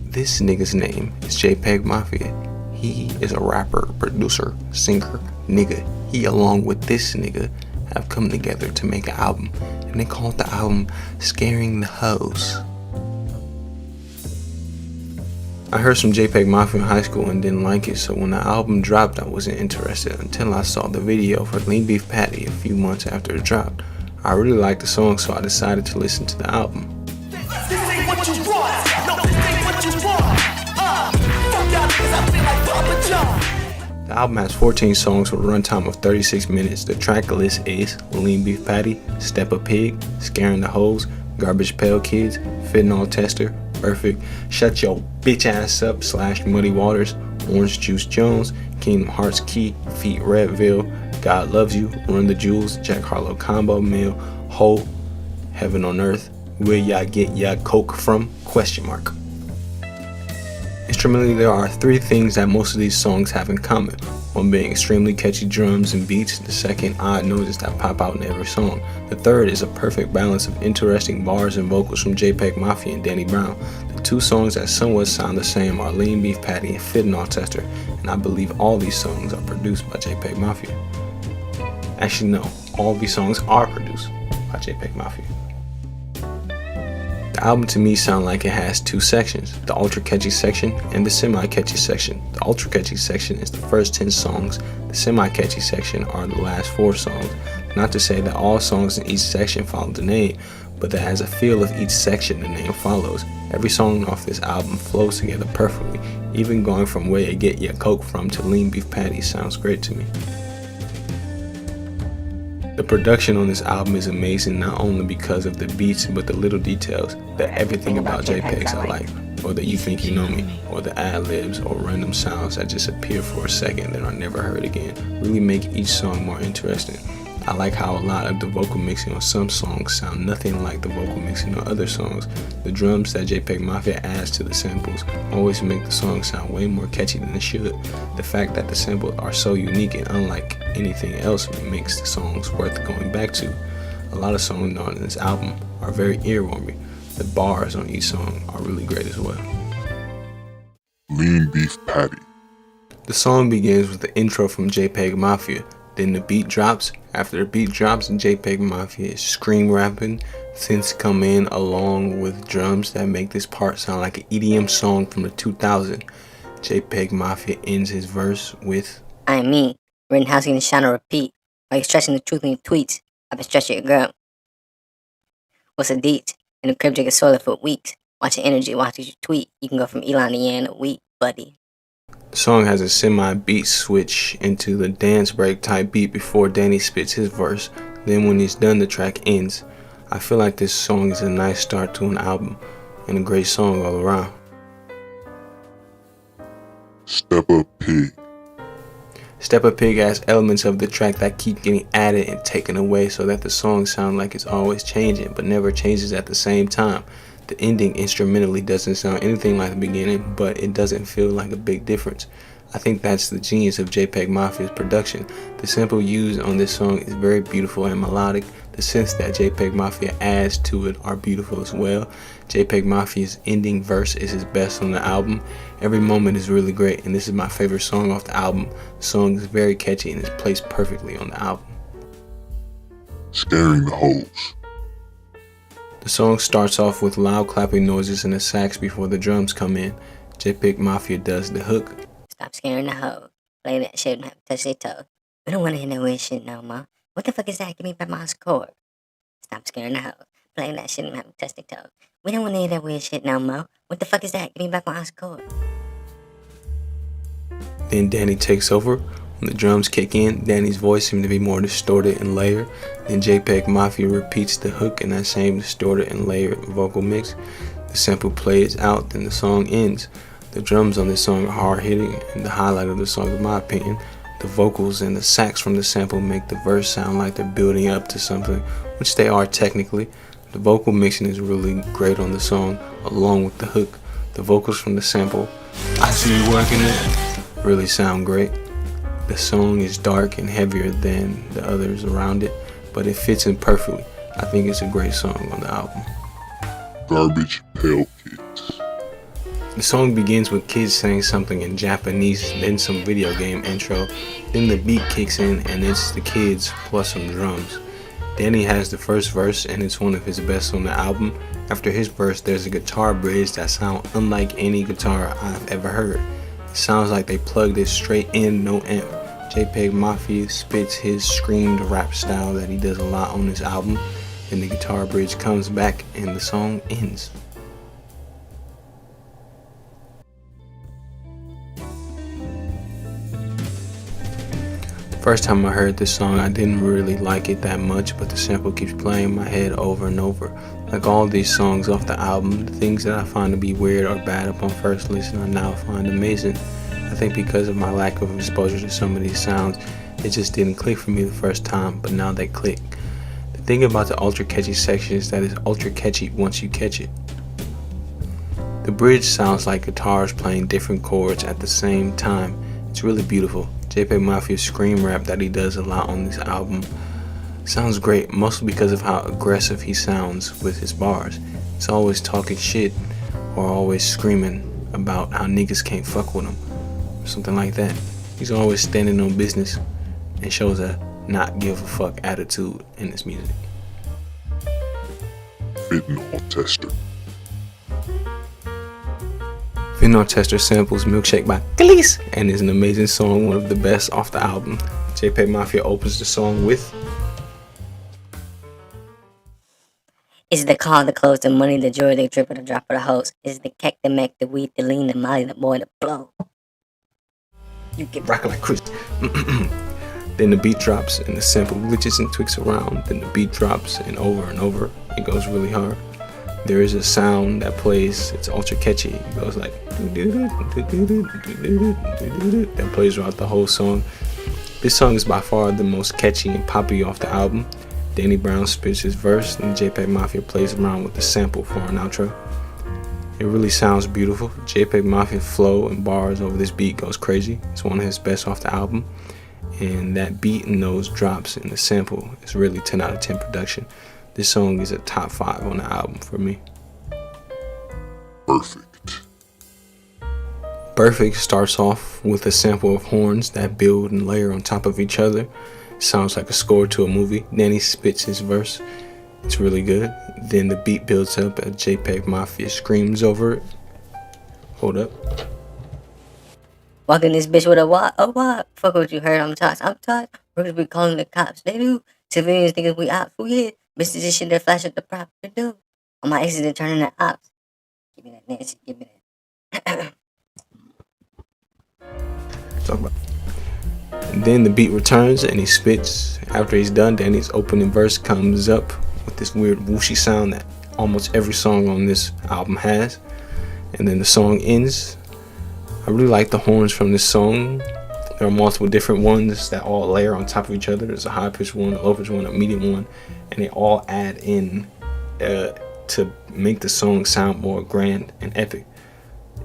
This nigga's name is JPEG Mafia. He is a rapper, producer, singer, nigga. He along with this nigga have come together to make an album, and they called the album Scaring the Hoes. I heard some JPEG Mafia in high school and didn't like it, so when the album dropped I wasn't interested until I saw the video for Lean Beef Patty a few months after it dropped. I really liked the song, so I decided to listen to the album. The album has 14 songs with a runtime of 36 minutes. The track list is Lean Beef Patty, Step a Pig, Scaring the Hoes, Garbage Pail Kids, Fentanyl Tester, Perfect, Shut Your Bitch Ass Up / Muddy Waters, Orange Juice Jones, Kingdom Hearts Key, Feet Redville, God Loves You, Run the Jewels, Jack Harlow Combo Meal, Ho, Heaven on Earth, Where Y'all Get Ya Coke From? ? Instrumentally, there are 3 things that most of these songs have in common. One being extremely catchy drums and beats, the second odd noises that pop out in every song. The third is a perfect balance of interesting bars and vocals from JPEG Mafia and Danny Brown. The 2 songs that somewhat sound the same are Lean Beef Patty and Fentanyl Tester, and I believe all these songs are produced by JPEG Mafia. Actually no, all these songs are produced by JPEG Mafia. The album to me sounds like it has 2 sections, the ultra catchy section and the semi catchy section. The ultra catchy section is the first 10 songs, the semi catchy section are the last 4 songs. Not to say that all songs in each section follow the name, but that as a feel of each section the name follows. Every song off this album flows together perfectly, even going from Where You Get Your Coke From to Lean Beef Patty sounds great to me. The production on this album is amazing, not only because of the beats but the little details, the everything about JPEGs I like, or the You Think You Know Me, or the ad-libs or random sounds that just appear for a second then are never heard again, really make each song more interesting. I like how a lot of the vocal mixing on some songs sound nothing like the vocal mixing on other songs. The drums that JPEG Mafia adds to the samples always make the song sound way more catchy than it should. The fact that the samples are so unique and unlike anything else makes the songs worth going back to. A lot of songs on this album are very earwormy. The bars on each song are really great as well. Lean Beef Patty. The song begins with the intro from JPEG Mafia. Then the beat drops. After the beat drops, JPEG Mafia is scream rapping. Synths come in along with drums that make this part sound like an EDM song from the 2000s. JPEG Mafia ends his verse with, I am me, Rittenhouse in the shine or repeat. While you're stretching the truth in your tweets, I've been stretching your girl. What's the deets? In the crib drinking soda for weeks. Watch your energy, watch your tweet. You can go from Elon to Yan a week, buddy. The song has a semi-beat switch into the dance break type beat before Danny spits his verse. Then when he's done, the track ends. I feel like this song is a nice start to an album and a great song all around. Step a Pig. Step a Pig has elements of the track that keep getting added and taken away so that the song sounds like it's always changing but never changes at the same time. The ending instrumentally doesn't sound anything like the beginning, but it doesn't feel like a big difference. I think that's the genius of JPEG Mafia's production. The sample used on this song is very beautiful and melodic. The synths that JPEG Mafia adds to it are beautiful as well. JPEG Mafia's ending verse is his best on the album. Every moment is really great, and this is my favorite song off the album. The song is very catchy and is placed perfectly on the album. Scaring the Hoes. The song starts off with loud clapping noises and a sax before the drums come in. JPEG Mafia does the hook. Stop scaring the hoe. Play that shit and have to touch their toe. We don't want to hear no weird shit no more. What the fuck is that? Give me back my score. Stop scaring the hoe. Play that shit and have to touch their toe. We don't want to hear that weird shit no more. What the fuck is that? Give me back my score. Then Danny takes over. When the drums kick in, Danny's voice seems to be more distorted and layered. Then JPEG Mafia repeats the hook in that same distorted and layered vocal mix. The sample plays out, then the song ends. The drums on this song are hard hitting, and the highlight of the song in my opinion. The vocals and the sax from the sample make the verse sound like they're building up to something, which they are technically. The vocal mixing is really great on the song, along with the hook. The vocals from the sample, I see you working it, really sound great. The song is dark and heavier than the others around it, but it fits in perfectly. I think it's a great song on the album. Garbage Pail Kids. The song begins with kids saying something in Japanese, then some video game intro, then the beat kicks in and it's the kids plus some drums. Danny has the first verse and it's one of his best on the album. After his verse there's a guitar bridge that sounds unlike any guitar I've ever heard. It sounds like they plugged it straight in, no amp. JPEG Mafia spits his screamed rap style that he does a lot on this album, and the guitar bridge comes back and the song ends. First time I heard this song, I didn't really like it that much, but the sample keeps playing in my head over and over. Like all these songs off the album, the things that I find to be weird or bad upon first listen I now find amazing. I think because of my lack of exposure to some of these sounds, it just didn't click for me the first time, but now they click. The thing about the ultra catchy section is that it's ultra catchy once you catch it. The bridge sounds like guitars playing different chords at the same time. It's really beautiful. JPEG Mafia's scream rap that he does a lot on this album sounds great, mostly because of how aggressive he sounds with his bars. He's always talking shit or always screaming about how niggas can't fuck with him, or something like that. He's always standing on business and shows a not give a fuck attitude in his music. Fentanyl tester. Fentanyl Tester samples Milkshake by Khalees and is an amazing song, one of the best off the album. JPEG Mafia opens the song with Is the car, the clothes, the money, the jewelry, the drip, or the drop of the hose? Is the keck, the mech, the weed, the lean, the molly, the boy, the blow? You get rockin' like Chris. Then the beat drops and the sample glitches and tweaks around. Then the beat drops and over it goes really hard. There is a sound that plays, it's ultra catchy. It goes like that plays throughout the whole song. This song is by far the most catchy and poppy off the album. Danny Brown spits his verse and JPEG Mafia plays around with the sample for an outro. It really sounds beautiful. JPEG Mafia flow and bars over this beat goes crazy. It's one of his best off the album. And that beat and those drops in the sample is really 10 out of 10 production. This song is a top 5 on the album for me. Perfect. Perfect starts off with a sample of horns that build and layer on top of each other. It sounds like a score to a movie. Danny spits his verse. It's really good. Then the beat builds up as JPEG Mafia screams over it. Hold up. walking this bitch with a what? A what? Fuck what you heard, I'm tossed. Workers be calling the cops. They do. Civilians think we ops. Who yeah? Mr. This shit that flash at the prop. They do. On my exit, they're turning to ops. Give me that Nancy. Give me that. Talk about. And then the beat returns and he spits. After he's done, Danny's opening verse comes up with this weird whooshy sound that almost every song on this album has. And then the song ends. I really like the horns from this song. There are multiple different ones that all layer on top of each other. There's a high pitched one, a low pitched one, a medium one, and they all add in to make the song sound more grand and epic.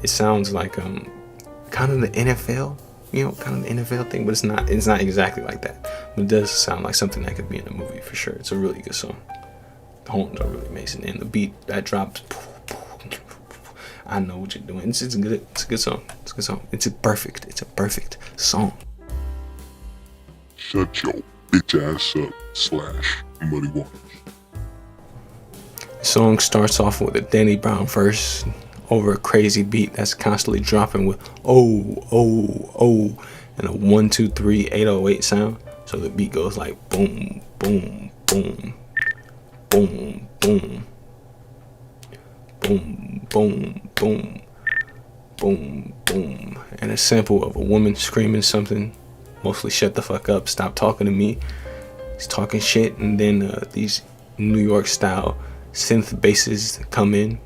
It sounds like kind of the NFL, kind of the NFL thing, but it's not exactly like that. But it does sound like something that could be in a movie for sure. It's a really good song. The horns are really amazing, and the beat that drops. I know what you're doing. It's a good song. It's a good song. It's a perfect song. Shut your bitch ass up / Muddy Waters. The song starts off with a Danny Brown verse over a crazy beat that's constantly dropping with oh and a 1 2 3 808 sound. So the beat goes like boom boom boom boom boom boom boom boom boom boom, and a sample of a woman screaming something, mostly shut the fuck up, stop talking to me. He's talking shit, and then these New York style synth basses come in,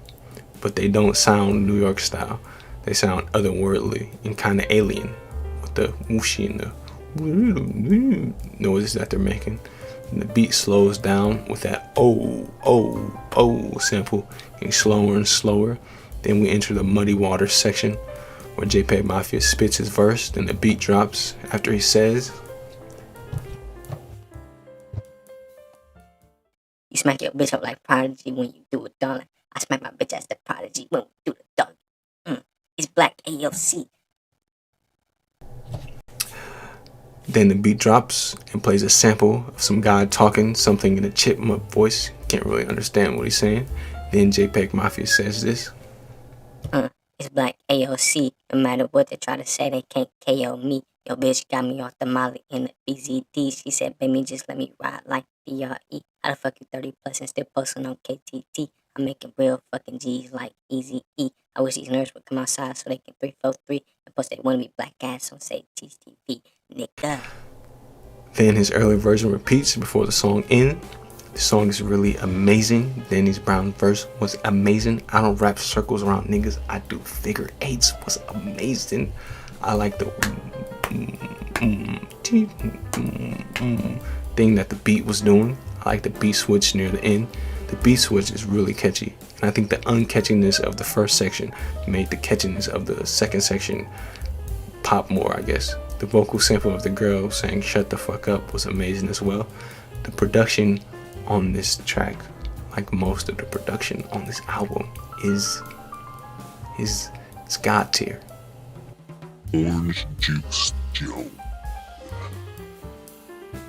but they don't sound New York style. They sound otherworldly and kind of alien with the whooshy and the noises that they're making. And the beat slows down with that oh sample, getting slower and slower. Then we enter the Muddy Waters section where JPEG Mafia spits his verse, then the beat drops after he says, You smack your bitch up like Prodigy when you do a dog. I smack my bitch ass the Prodigy when we do the dog. It's Black AOC. Then the beat drops and plays a sample of some guy talking something in a chipmunk voice. Can't really understand what he's saying. Then JPEG Mafia says this. It's Black AOC. No matter what they try to say, they can't KO me. Yo, bitch got me off the molly in the BZD. She said, baby, just let me ride like DRE. How the fuck you 30 plus and still posting on KTT? I'm making real fucking G's like Easy E. I wish these nerds would come outside so they can 343 and post they wanna be black ass on say TTV. Nigga. Then his early version repeats before the song ends. The song is really amazing. Danny Brown's verse was amazing. I don't wrap circles around niggas. I do figure eights was amazing. I like the thing that the beat was doing. I like the beat switch near the end. The beat switch is really catchy. And I think the uncatchiness of the first section made the catchiness of the second section pop more, I guess. The vocal sample of the girl saying shut the fuck up was amazing as well. The production on this track, like most of the production on this album, is God tier. Orange Juice Jones.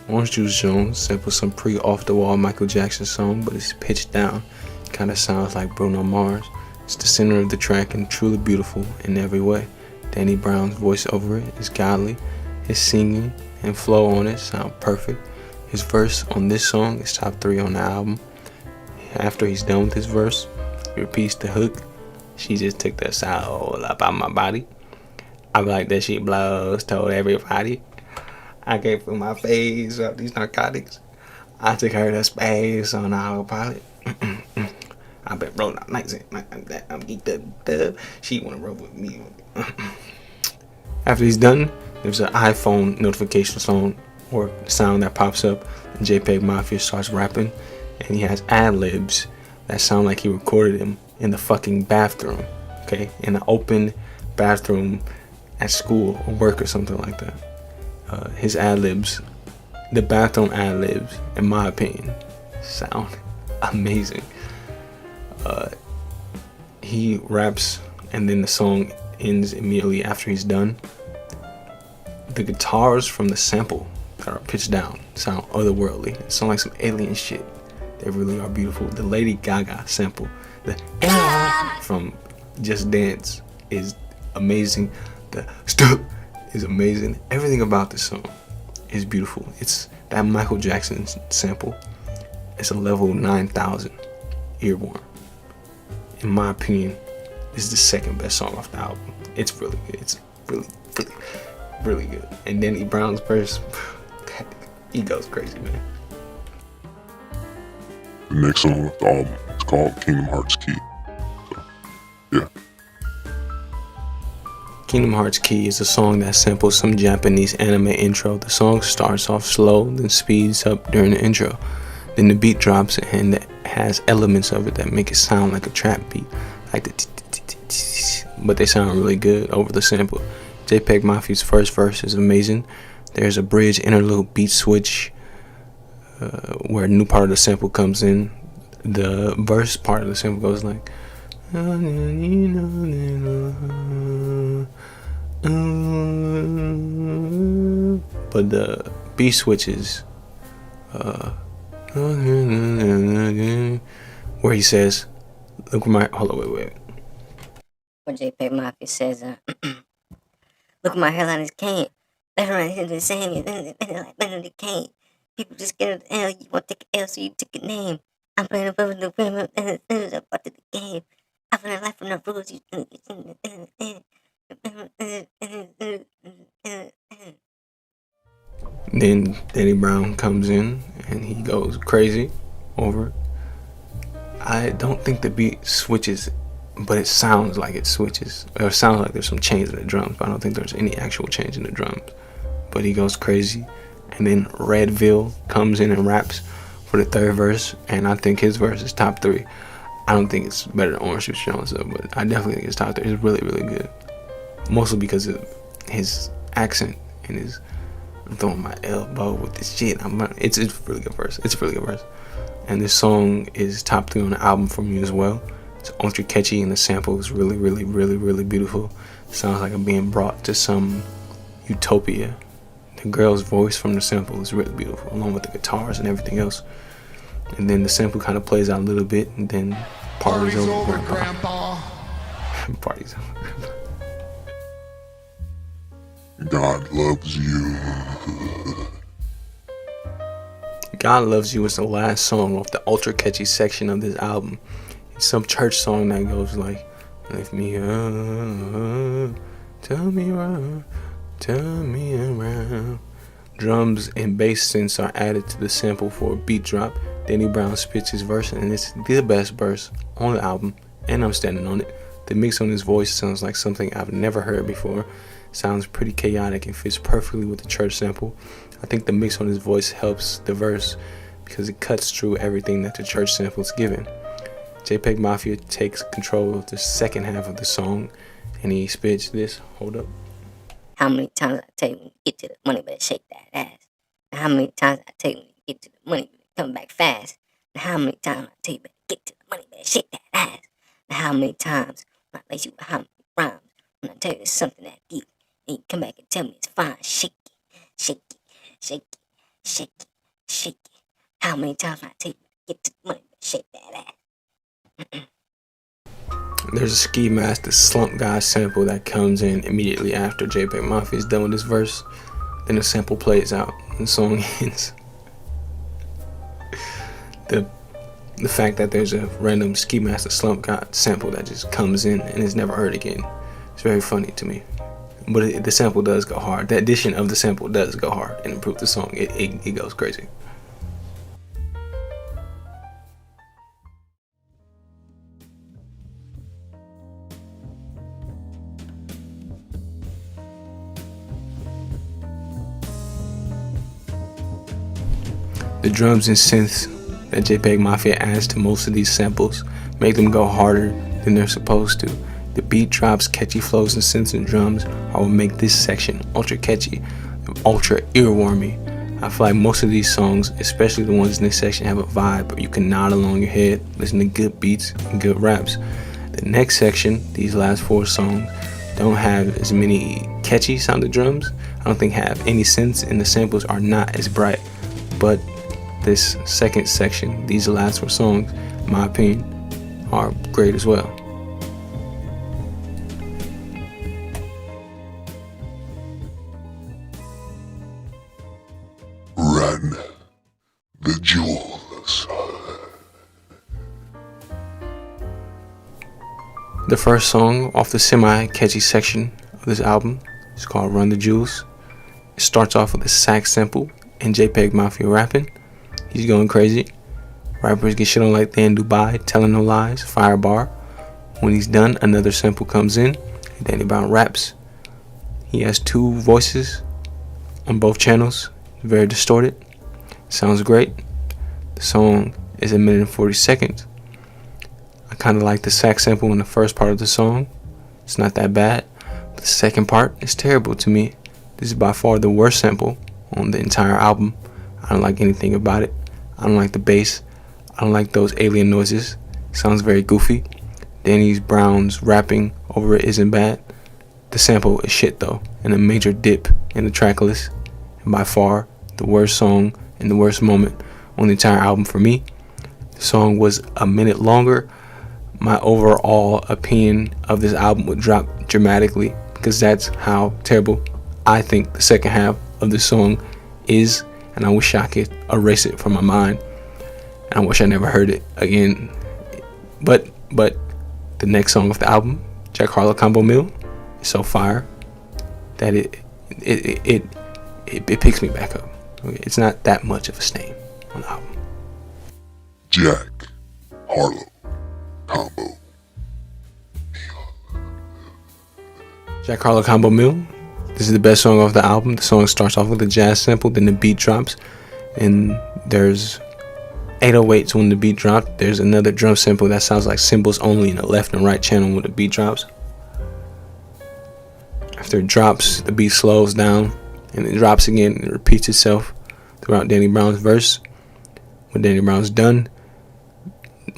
Orange Juice Jones samples some pre-off the wall Michael Jackson song, but it's pitched down. It kind of sounds like Bruno Mars. It's the center of the track and truly beautiful in every way. Danny Brown's voice over it is godly. His singing and flow on it sound perfect. His verse on this song is top 3 on the album. After he's done with his verse, he repeats the hook. She just took the soul up out my body. I like that she blows, told everybody. I gave her my face of these narcotics. I took her to space on autopilot. I been rolling out nights like that. I'm geeked up. She wanna roll with me. After he's done, there's an iPhone notification song or sound that pops up, and JPEG Mafia starts rapping, and he has ad-libs that sound like he recorded him in the fucking bathroom, okay? In an open bathroom at school or work or something like that. His ad-libs, the bathroom ad-libs, in my opinion, sound amazing. He raps, and then the song ends immediately after he's done. The guitars from the sample that are pitched down sound otherworldly. It sound like some alien shit. They really are beautiful. The Lady Gaga sample, the from Just Dance, is amazing. The stuff is amazing. Everything about this song is beautiful. It's that Michael Jackson sample. It's a level 9,000 earworm. In my opinion, this is the second best song off the album. It's really good. It's really good. And Danny Brown's verse, he goes crazy, man. The next song off the album is called Kingdom Hearts Key. So, yeah. Kingdom Hearts Key is a song that samples some Japanese anime intro. The song starts off slow, then speeds up during the intro. Then the beat drops and it has elements of it that make it sound like a trap beat, like the but they sound really good over the sample. JPEG Mafia's first verse is amazing. There's a bridge interlude beat switch where a new part of the sample comes in. The verse part of the sample goes like, but the beat switches where he says, look where my, hold on, wait. Where JPEG Mafia says, look at my hairline is cane. Left around here the same, like Benedict Kane. People just get an L, you want to take an L, so you took a name. I'm playing above the rim, and it's a part of the game. I feel like life from the rules, you Then Danny Brown comes in and he goes crazy over it. I don't think the beat switches, but it sounds like it switches. Or it sounds like there's some change in the drums, but I don't think there's any actual change in the drums. But he goes crazy. And then Redville comes in and raps for the third verse, and I think his verse is top 3. I don't think it's better than Orange Juice Jones though, but I definitely think it's top 3. It's really, really good. Mostly because of his accent and his throwing my elbow with this shit. It's a really good verse. It's a really good verse. And this song is top 3 on the album for me as well. It's ultra catchy, and the sample is really, really, really, really beautiful. Sounds like I'm being brought to some utopia. The girl's voice from the sample is really beautiful, along with the guitars and everything else. And then the sample kind of plays out a little bit, and then party's over, Grandpa. Party's over. God loves you. God Loves You is the last song off the ultra catchy section of this album. It's some church song that goes like, lift me up, turn me around, turn me around. Drums and bass synths are added to the sample for a beat drop. Danny Brown spits his verse, and it's the best verse on the album, and I'm standing on it. The mix on his voice sounds like something I've never heard before. Sounds pretty chaotic and fits perfectly with the church sample. I think the mix on his voice helps the verse because it cuts through everything that the church sample is given. JPEG Mafia takes control of the second half of the song, and he spits this. Hold up. How many times I tell you when you get to the money, better shake that ass? And how many times I tell you when you get to the money, you better come back fast? And how many times I tell you better get to the money, better shake that ass? And how many times when I lace you with how many rhymes, when I tell you there's something that deep, and you come back and tell me it's fine, shake it, shake it, shake it, shake it, shake it. How many times I tell you get to the money, better shake that ass? There's a Ski Mask, the Slump Guy sample that comes in immediately after JPEG Mafia is done with this verse. Then the sample plays out and the song ends. The fact that there's a random Ski Mask, the Slump Guy sample that just comes in and is never heard again, it's very funny to me. But the sample does go hard. The addition of the sample does go hard and improve the song. It goes crazy. The drums and synths that JPEG Mafia adds to most of these samples make them go harder than they're supposed to. The beat drops, catchy flows, and synths and drums are what make this section ultra catchy, ultra earwormy. I feel like most of these songs, especially the ones in this section, have a vibe where you can nod along your head, listen to good beats and good raps. The next section, these last 4 songs, don't have as many catchy sounding drums. I don't think have any synths, and the samples are not as bright. But this second section, these last 4 songs, in my opinion, are great as well. Run the jewels. The first song off the semi-catchy section of this album is called Run the Jewels. It starts off with a sax sample and JPEG Mafia rapping. He's going crazy. Rappers get shit on like they in Dubai, telling no lies, fire bar. When he's done, another sample comes in, and Danny Brown raps. He has 2 voices on both channels, very distorted. Sounds great. The song is 1 minute and 40 seconds. I kind of like the sax sample in the first part of the song. It's not that bad, but the second part is terrible to me. This is by far the worst sample on the entire album. I don't like anything about it. I don't like the bass. I don't like those alien noises. Sounds very goofy. Danny Brown's rapping over it isn't bad. The sample is shit though, and a major dip in the track list. And by far the worst song and the worst moment on the entire album for me. The song was 1 minute longer. My overall opinion of this album would drop dramatically because that's how terrible I think the second half of the song is. And I wish I could erase it from my mind. And I wish I never heard it again. But the next song of the album, Jack Harlow Combo Mill, is so fire that it picks me back up. Okay? It's not that much of a stain on the album. Jack Harlow Combo. Jack Harlow Combo Mill. This is the best song off the album. The song starts off with a jazz sample, then the beat drops, and there's 808s when the beat drops. There's another drum sample that sounds like cymbals only in the left and right channel when the beat drops. After it drops, the beat slows down, and it drops again, and it repeats itself throughout Danny Brown's verse. When Danny Brown's done,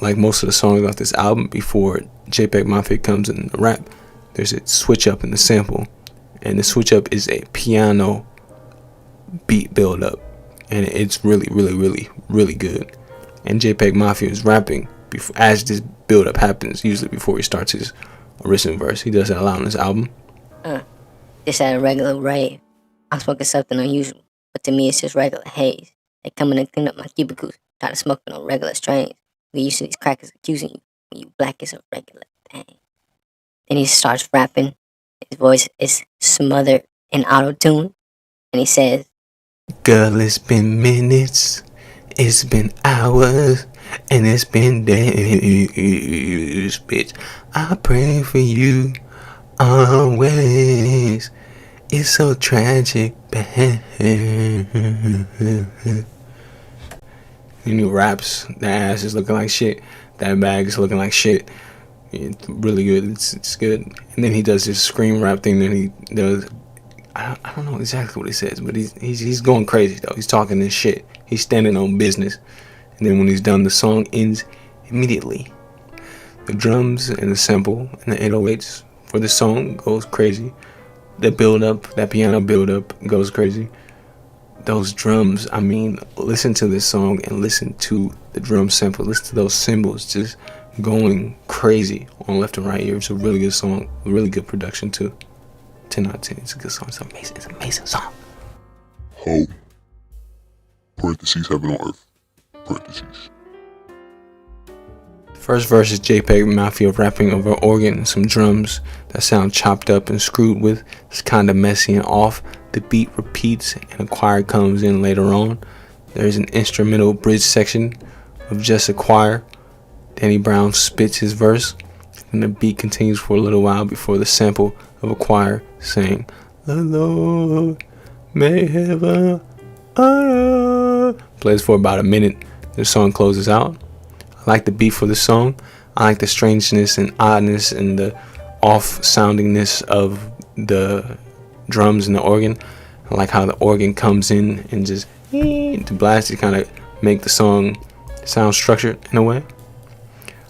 like most of the songs off this album, before JPEG Mafia comes in the rap, there's a switch up in the sample, and the switch up is a piano beat build up, and it's really, really, really, really good. And JPEG Mafia is rapping before, as this build up happens, usually before he starts his original verse. He does that a lot on this album. Just at a regular rave, I'm smoking something unusual, but to me it's just regular haze. They come in and clean up my cubicles, try to smoke on regular strains. We used to these crackers accusing you when you black is a regular thing. Then he starts rapping. His voice is smothered in auto-tune, and he says, Girl, it's been minutes, it's been hours, and it's been days, bitch. I pray for you always. It's so tragic, bad. He raps, that ass is looking like shit, that bag is looking like shit. It's really good. It's good. And then he does this scream rap thing. Then he does, I don't know exactly what he says, but he's going crazy though. He's talking this shit. He's standing on business. And then when he's done, the song ends immediately. The drums and the sample and the 808s for the song goes crazy. The build up, that piano build up goes crazy. Those drums, I mean, listen to this song and listen to the drum sample. Listen to those cymbals just going crazy on left and right here. It's a really good song, really good production too. 10 out of 10. It's a good song. It's amazing. It's an amazing song. Ho. Parentheses, heaven on earth. Parentheses. First verse is JPEG Mafia rapping over organ and some drums that sound chopped up and screwed with. It's kind of messy and off. The beat repeats and a choir comes in later on. There's an instrumental bridge section of just a choir. Danny Brown spits his verse, and the beat continues for a little while before the sample of a choir saying, "The Lord may heaven plays for about a minute. The song closes out. I like the beat for the song. I like the strangeness and oddness and the off-soundingness of the drums and the organ. I like how the organ comes in and just to blast it, kind of make the song sound structured in a way.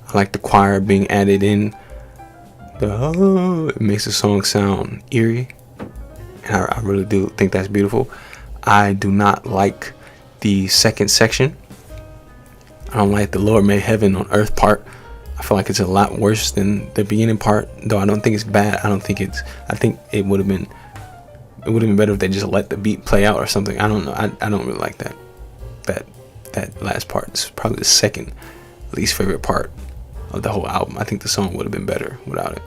I like the choir being added in. It makes the song sound eerie, and I really do think that's beautiful. I do not like the second section. I don't like the Lord made heaven on earth part. I feel like it's a lot worse than the beginning part, though I don't think it's bad. I think it would have been better if they just let the beat play out or something. I don't know. I don't really like that last part. It's probably the second least favorite part of the whole album. I think the song would have been better without it.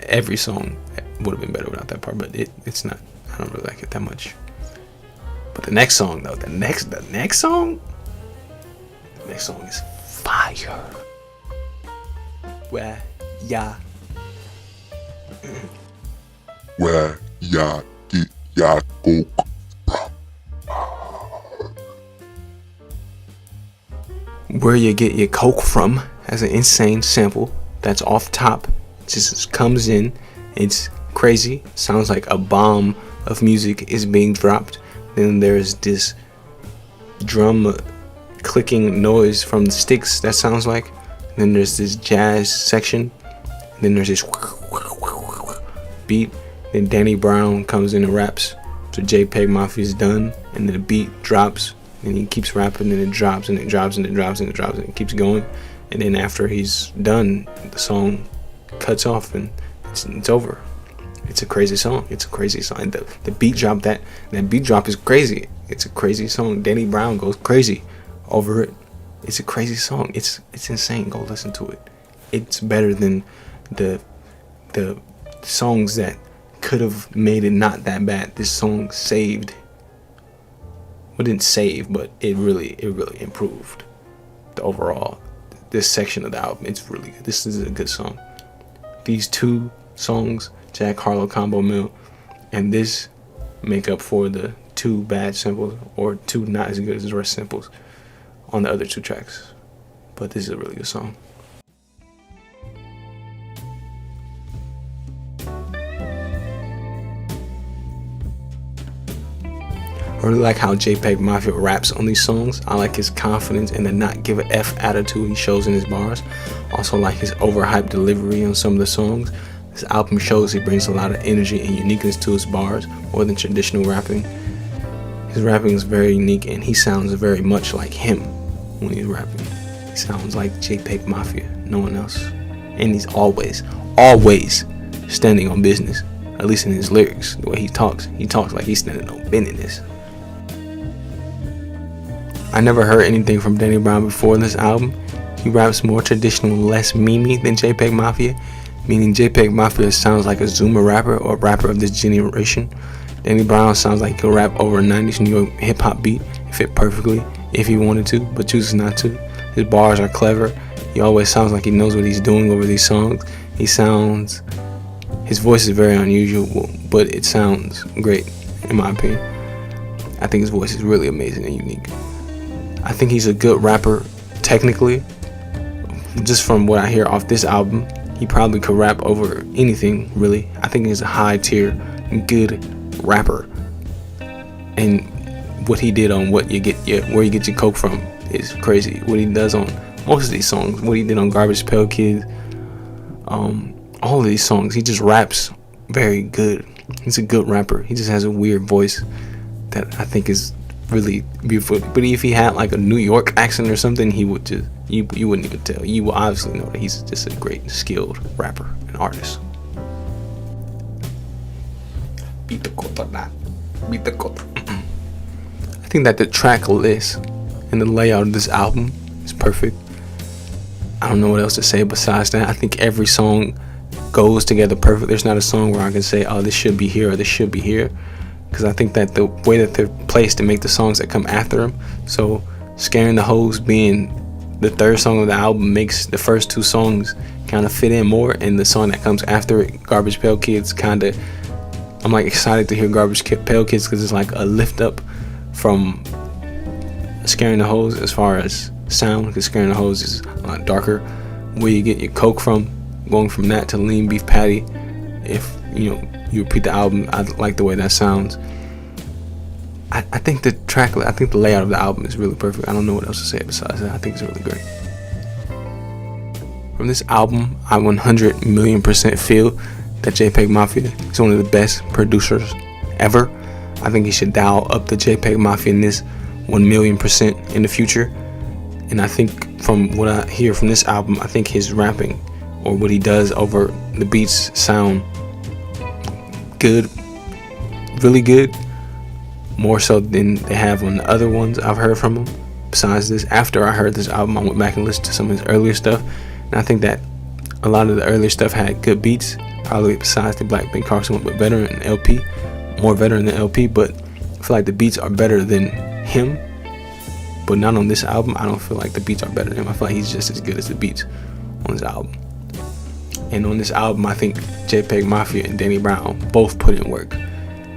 Every song would have been better without that part, but it's not. I don't really like it that much. But the next song though, the next song is fire. Where ya get ya coke from? Where you get your coke from has an insane sample that's off top. It just comes in. It's crazy. Sounds like a bomb of music is being dropped. Then there's this drum clicking noise from the sticks that sounds like. Then there's this jazz section. Then there's this beat. Then Danny Brown comes in and raps. So JPEG Mafia's done, and then the beat drops, and he keeps rapping, and it drops, and it drops, and it drops, and it drops, and it keeps going. And then after he's done, the song cuts off, and it's over. It's a crazy song. It's a crazy song. And the beat drop, that beat drop is crazy. It's a crazy song. Danny Brown goes crazy over it. It's a crazy song. It's insane. Go listen to it. It's better than the songs that could have made it not that bad. This song saved. Well, didn't save, but it really improved the overall. This section of the album, it's really good. This is a good song. These two songs, Jack Harlow Combo Mill, and this make up for the two bad samples or two not as good as the rest samples on the other two tracks. But this is a really good song. really like how JPEG Mafia raps on these songs. I like his confidence and the not give a F attitude he shows in his bars. Also like his overhyped delivery on some of the songs. This album shows he brings a lot of energy and uniqueness to his bars, more than traditional rapping. His rapping is very unique and he sounds very much like him when he's rapping. He sounds like JPEG Mafia, no one else. And he's always standing on business. At least in his lyrics, the way he talks like he's standing on business. I never heard anything from Danny Brown before this album. He raps more traditional, less memey than JPEG Mafia, meaning JPEG Mafia sounds like a Zoomer rapper or a rapper of this generation. Danny Brown sounds like he'll rap over a 90s New York hip hop beat and fit perfectly if he wanted to, but chooses not to. His bars are clever. He always sounds like he knows what he's doing over these songs. His voice is very unusual, but it sounds great, in my opinion. I think his voice is really amazing and unique. I think he's a good rapper, technically. Just from what I hear off this album, he probably could rap over anything, really. I think he's a high-tier, good rapper. And what he did on Where You Get Your Coke From is crazy. What he does on most of these songs, what he did on Garbage Pail Kids, all of these songs, he just raps very good. He's a good rapper. He just has a weird voice that I think is really beautiful. But if he had like a New York accent or something, he would just, you wouldn't even tell. You will obviously know that he's just a great, skilled rapper and artist. Beat the kota. I think that the track list and the layout of this album is perfect. I don't know what else to say besides that. I think every song goes together perfect. There's not a song where I can say, oh, this should be here or this should be here, because I think that the way that they're placed to make the songs that come after them, so Scaring the Hoes being the third song of the album makes the first two songs kind of fit in more, and the song that comes after it, Garbage Pail Kids, kind of, I'm like excited to hear Garbage Pail Kids because it's like a lift up from Scaring the Hoes as far as sound, because Scaring the Hoes is a lot darker. Where You Get Your Coke From, going from that to Lean Beef Patty, if you repeat the album, I like the way that sounds. I think the layout of the album is really perfect. I don't know what else to say besides that. I think it's really great. From this album, I 100,000,000% feel that JPEG Mafia is one of the best producers ever. I think he should dial up the JPEG Mafia in this 1,000,000% in the future. And I think from what I hear from this album, I think his rapping or what he does over the beats sound good, really good, more so than they have on the other ones I've heard from him. Besides this, after I heard this album, I went back and listened to some of his earlier stuff, and I think that a lot of the earlier stuff had good beats, probably besides the Black Ben Carson one, but better than LP, more better than LP, but I feel like the beats are better than him, but not on this album. I don't feel like the beats are better than him. I feel like he's just as good as the beats on this album. And on this album, I think JPEG Mafia and Danny Brown both put in work.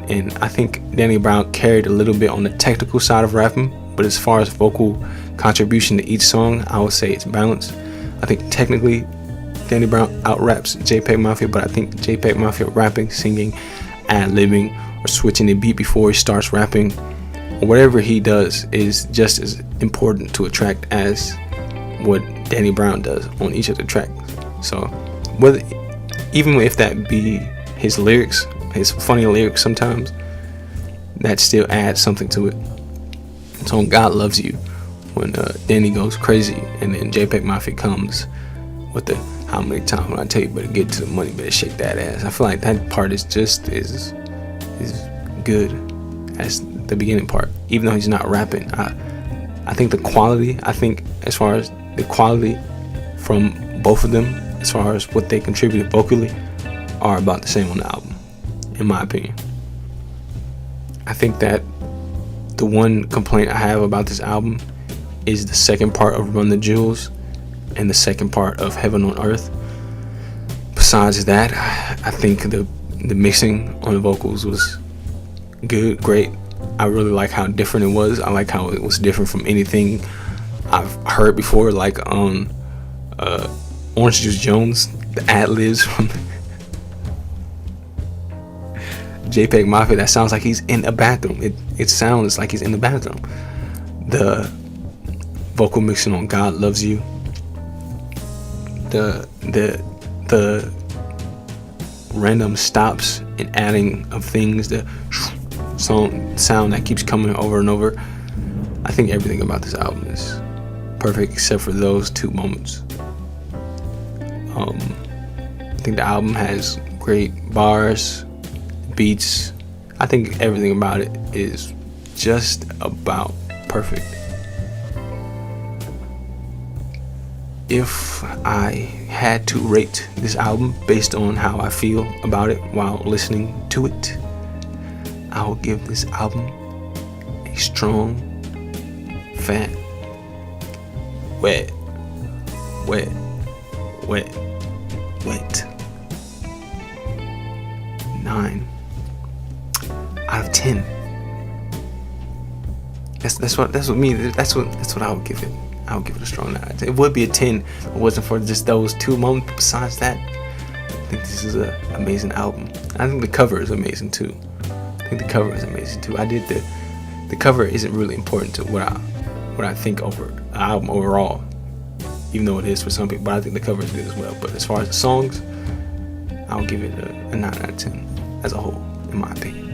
And I think Danny Brown carried a little bit on the technical side of rapping, but as far as vocal contribution to each song, I would say it's balanced. I think technically Danny Brown out-raps JPEG Mafia, but I think JPEG Mafia rapping, singing, ad-libbing, or switching the beat before he starts rapping, or whatever he does is just as important to a track as what Danny Brown does on each of the tracks. So even if that be his lyrics, his funny lyrics sometimes, that still adds something to it. So on God Loves You, when Danny goes crazy and then JPEG Mafia comes with the how many times when I tell you better get to the money, better shake that ass. I feel like that part is just as good as the beginning part, even though he's not rapping. I think the quality, as far as the quality from both of them, as far as what they contributed vocally, are about the same on the album, in my opinion. I think that the one complaint I have about this album is the second part of Run the Jewels and the second part of Heaven on Earth. Besides that, I think the mixing on the vocals was good, great. I really like how different it was. I like how it was different from anything I've heard before, like on Orange Juice Jones, the ad-libs from JPEG Mafia that sounds like he's in a bathroom. It sounds like he's in the bathroom. The vocal mixing on God Loves You. The random stops and adding of things, the sound that keeps coming over and over. I think everything about this album is perfect except for those 2 moments. I think the album has great bars, beats. I think everything about it is just about perfect. If I had to rate this album based on how I feel about it while listening to it, I will give this album a strong, fat, wet 9 out of 10. That's what I would give it. I would give it a strong 9. It would be a 10 if it wasn't for just those 2 moments. Besides that, I think this is an amazing album. I think the cover is amazing too. The cover isn't really important to what I think over the album overall, even though it is for some people. But I think the cover is good as well. But as far as the songs, I'll give it a 9 out of 10 as a whole, in my opinion.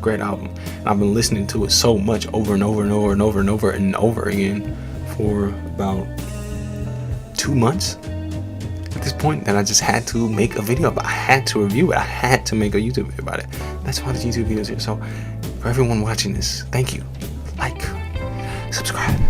Great album. And I've been listening to it so much over and over and over and over and over and over again for about 2 months at this point that I just had to make a video about it. I had to review it. I had to make a YouTube video about it. That's why this YouTube video is here. So for everyone watching this, thank you. Like, subscribe.